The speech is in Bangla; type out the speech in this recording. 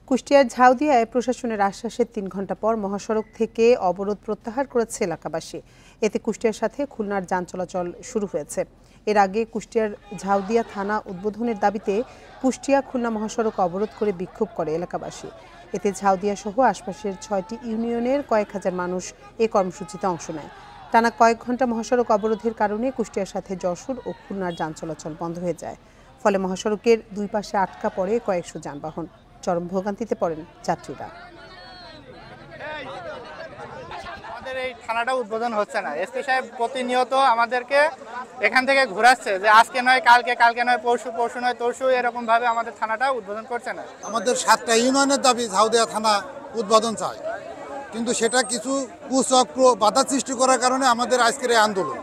কুষ্টিয়ার ঝাউদিয়ায় প্রশাসনের আশ্বাসের ৩ ঘণ্টা পর মহাসড়ক থেকে অবরোধ প্রত্যাহার করেছে এলাকাবাসী। এতে কুষ্টিয়ার সাথে খুলনার যান চলাচল শুরু হয়েছে। এর আগে কুষ্টিয়ার ঝাউদিয়া থানা উদ্বোধনের দাবিতে কুষ্টিয়া খুলনা মহাসড়ক অবরোধ করে বিক্ষোভ করে এলাকাবাসী। এতে ঝাউদিয়া সহ আশপাশের ৬টি ইউনিয়নের কয়েক হাজার মানুষ এ কর্মসূচিতে অংশ নেয়। টানা কয়েক ঘণ্টা মহাসড়ক অবরোধের কারণে কুষ্টিয়ার সাথে যশোর ও খুলনার যান চলাচল বন্ধ হয়ে যায়। ফলে মহাসড়কের দুই পাশে আটকা পড়ে কয়েকশো যানবাহন। চরম ভোগান্তিতে পড়েন যাত্রীরা। আমাদের এই থানাটা উদ্বোধন হচ্ছে না। এসপি সাহেব প্রতিনিয়ত আমাদেরকে এখান থেকে ঘোরাচ্ছে যে আজকে নয় কালকে, কালকে নয় পরশু, পরশু নয় তরশু, এরকম ভাবে আমাদের থানাটা উদ্বোধন করছে না। আমাদের 7টা ইউনিয়নের দাবি ঝাউদিয়া থানা উদ্বোধন চাই, কিন্তু সেটা কিছু কুচক্র বাধা সৃষ্টি করার কারণে আমাদের আজকের এই আন্দোলন।